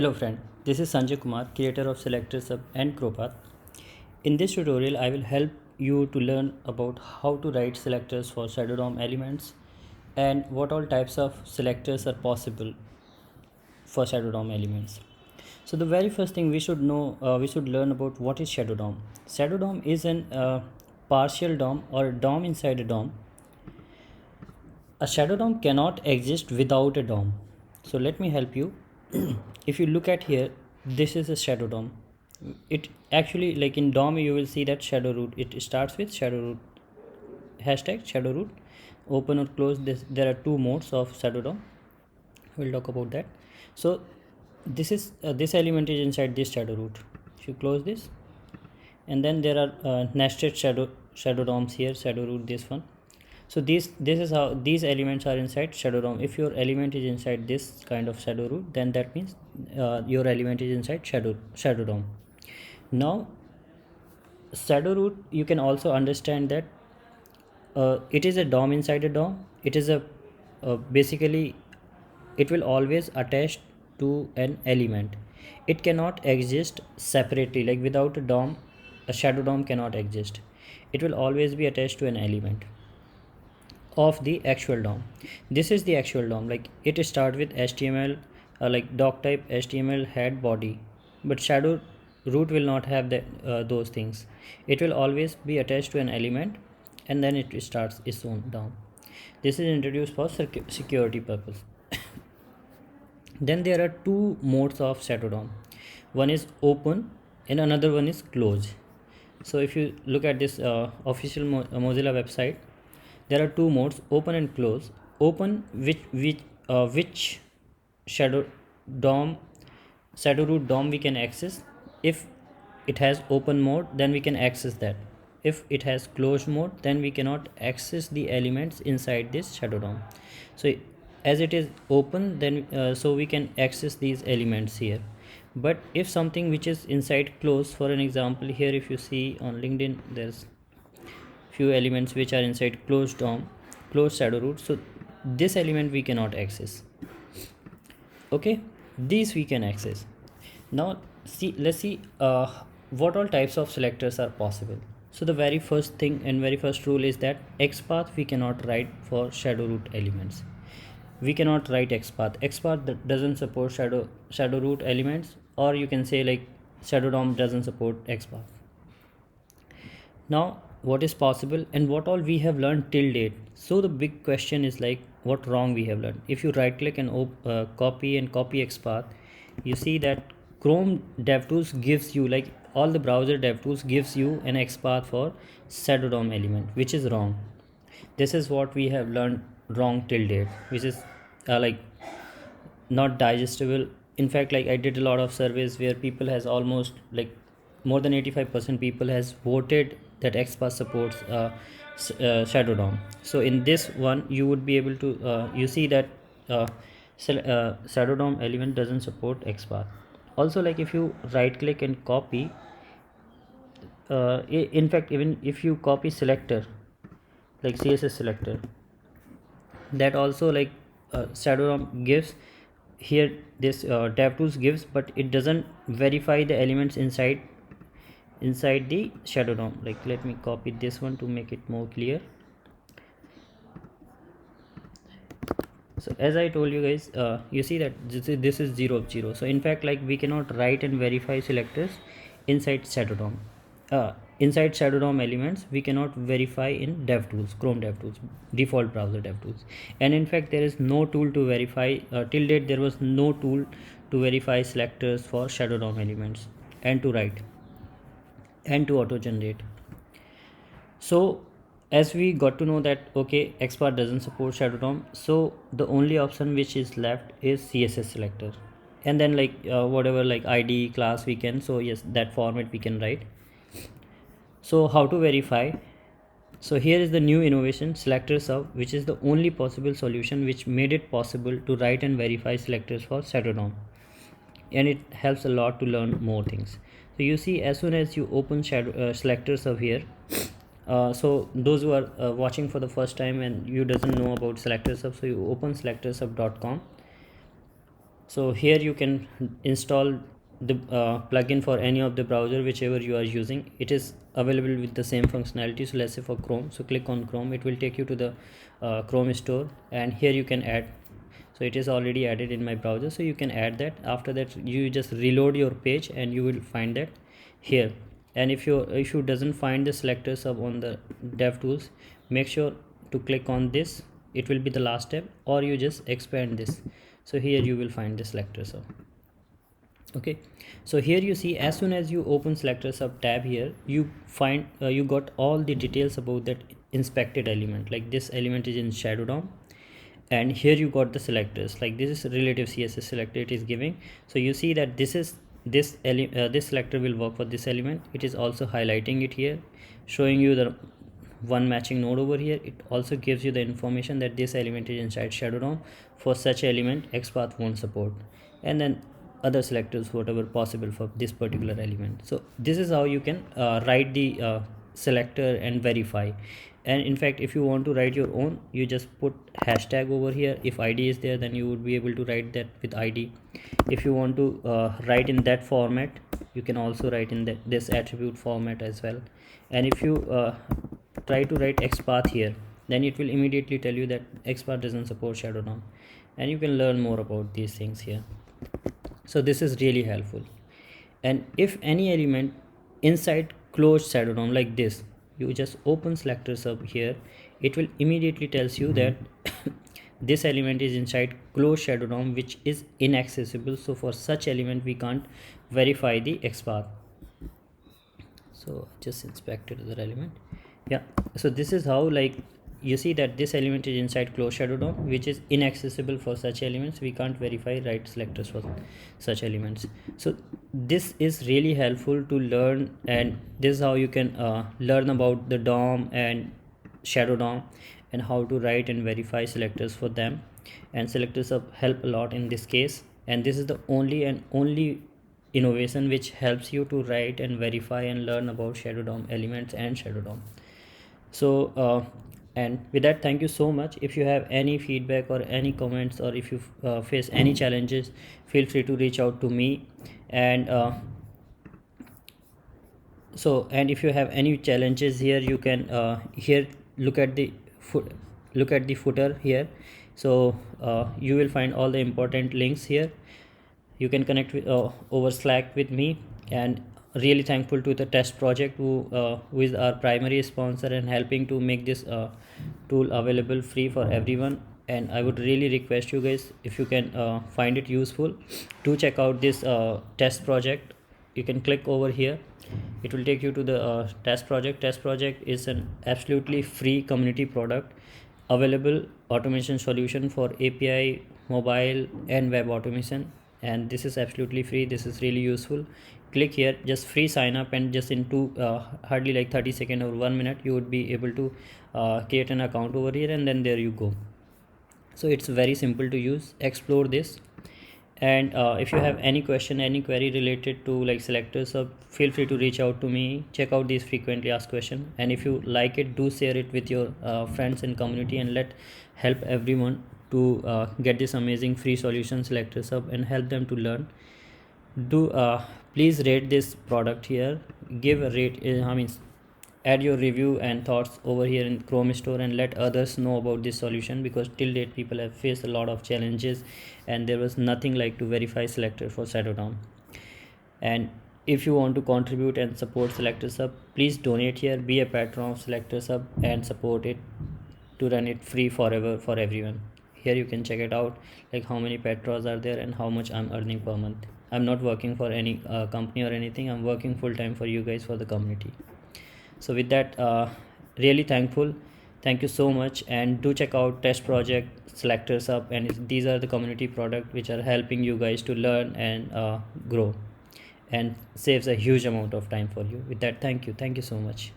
Hello friend, this is Sanjay Kumar, creator of Selector Sub and Crowpath. In this tutorial, I will help you to learn about how to write selectors for Shadow DOM elements and what all types of selectors are possible for Shadow DOM elements. So the very first thing we should know, we should learn about what is Shadow DOM. Shadow DOM is an partial DOM or a DOM inside a DOM. A Shadow DOM cannot exist without a DOM. So let me help you. If you look at here, this is a Shadow DOM. It actually, like in DOM, you will see that shadow root. It starts with shadow root hashtag shadow root. Open or close this. There are two modes of Shadow DOM. We'll talk about that. So this is this element is inside this shadow root. If you close this, and then there are nested shadow DOMs here. Shadow root, this one. So this is how these elements are inside Shadow DOM. If your element is inside this kind of shadow root, then that means your element is inside shadow DOM. Now shadow root, you can also understand that it is a DOM inside a DOM. It is a basically it will always attach to an element. It cannot exist separately, like without a DOM a Shadow DOM cannot exist. It will always be attached to an element of the actual DOM. This is the actual DOM. Like it start with HTML, like doc type HTML head body, but shadow root will not have those things. It will always be attached to an element, and then it starts its own DOM. This is introduced for security purpose. Then there are two modes of Shadow DOM. One is open and another one is close. So if you look at this official Mozilla website, there are two modes, open and close. Open, which shadow root DOM we can access. If it has open mode, then we can access that. If it has closed mode, then we cannot access the elements inside this Shadow DOM. So as it is open, then so we can access these elements here. But if something which is inside closed, for an example, here if you see on LinkedIn, there's few elements which are inside closed DOM, closed shadow root. So this element we cannot access. Okay, these we can access. Now let's see what all types of selectors are possible. So the very first thing and very first rule is that XPath we cannot write for shadow root elements. We cannot write XPath. XPath doesn't support shadow root elements, or you can say like Shadow DOM doesn't support XPath. Now what is possible and what all we have learned till date. So the big question is like what wrong we have learned. If you right click and copy XPath, you see that Chrome DevTools gives you, like all the browser DevTools gives you an XPath for Shadow DOM element, which is wrong. This is what we have learned wrong till date, which is like not digestible. In fact, like I did a lot of surveys where people has almost like more than 85% people has voted that XPath supports Shadow DOM. So in this one you would be able to you see that Shadow DOM element doesn't support XPath. Also, like if you right click and copy, in fact even if you copy selector like CSS selector, that also like Shadow DOM gives here, this DevTools gives, but it doesn't verify the elements inside the Shadow DOM. Like let me copy this one to make it more clear. So as I told you guys, you see that this is 0 of 0. So in fact, like we cannot write and verify selectors inside Shadow DOM. Inside Shadow DOM elements we cannot verify in DevTools, Chrome DevTools, default browser DevTools. And in fact there is no tool to verify, till date there was no tool to verify selectors for Shadow DOM elements and to write and to auto generate. So as we got to know that okay, XPath doesn't support Shadow DOM, so the only option which is left is CSS selector, and then like whatever like ID class we can, so yes, that format we can write. So how to verify? So here is the new innovation, Selector Sub, which is the only possible solution which made it possible to write and verify selectors for Shadow DOM, and it helps a lot to learn more things. So you see, as soon as you open Selector Sub here, so those who are watching for the first time and you doesn't know about Selector Sub, so you open selectorsub.com. So here you can install the plugin for any of the browser whichever you are using. It is available with the same functionality. So let's say for Chrome, so click on Chrome, it will take you to the Chrome store, and here you can add. So it is already added in my browser, so you can add that. After that you just reload your page and you will find that here. And if you doesn't find the selector sub on the DevTools, make sure to click on this. It will be the last step, or you just expand this. So here you will find the selector sub. Okay, so here you see, as soon as you open selector sub tab here, you find you got all the details about that inspected element. Like this element is in Shadow DOM, and here you got the selectors. Like this is relative CSS selector it is giving. So you see that this selector will work for this element. It is also highlighting it here, showing you the one matching node over here. It also gives you the information that this element is inside Shadow DOM. For such element, XPath won't support, and then other selectors whatever possible for this particular element. So this is how you can write the selector and verify. And in fact, if you want to write your own, you just put hashtag over here. If ID is there, then you would be able to write that with ID. If you want to write in that format, you can also write in this attribute format as well. And if you try to write XPath here, then it will immediately tell you that XPath doesn't support Shadow DOM, and you can learn more about these things here. So this is really helpful. And if any element inside closed Shadow DOM like this, you just open selector sub here, it will immediately tells you that this element is inside closed Shadow DOM, which is inaccessible. So for such element we can't verify the XPath. So just inspected other element. Yeah, so this is how, like, you see that this element is inside closed Shadow DOM, which is inaccessible for such elements. We can't verify right selectors for such elements. So this is really helpful to learn, and this is how you can learn about the DOM and Shadow DOM and how to write and verify selectors for them. And selectors help a lot in this case, and this is the only innovation which helps you to write and verify and learn about Shadow DOM elements and Shadow DOM. So and with that, thank you so much. If you have any feedback or any comments, or if you face any challenges, feel free to reach out to me. And and if you have any challenges here, you can here look at the footer here. So you will find all the important links here. You can connect with over Slack with me. And really thankful to the test project who is our primary sponsor and helping to make this tool available free for everyone. And I would really request you guys, if you can find it useful, to check out this test project. You can click over here, it will take you to the test project. Test project is an absolutely free community product, available automation solution for API, mobile and web automation. And this is absolutely free. This is really useful. Click here, just free sign up, and just in hardly like 30 seconds or 1 minute, you would be able to create an account over here, and then there you go. So it's very simple to use. Explore this. And if you have any question, any query related to like selectors, feel free to reach out to me. Check out these frequently asked questions, and if you like it, do share it with your friends and community, and help everyone to get this amazing free solution selector sub and help them to learn. Do please rate this product here. Give a rate, add your review and thoughts over here in Chrome store, and let others know about this solution, because till date people have faced a lot of challenges and there was nothing like to verify selector for Shadow DOM. And if you want to contribute and support selector sub, please donate here, be a patron of selector sub, and support it to run it free forever for everyone. Here you can check it out, like how many patrons are there and how much I'm earning per month. I'm not working for any company or anything. I'm working full time for you guys, for the community. So with that, really thankful. Thank you so much, and do check out test project, selector sub, and these are the community product which are helping you guys to learn and grow, and saves a huge amount of time for you. With that, thank you so much.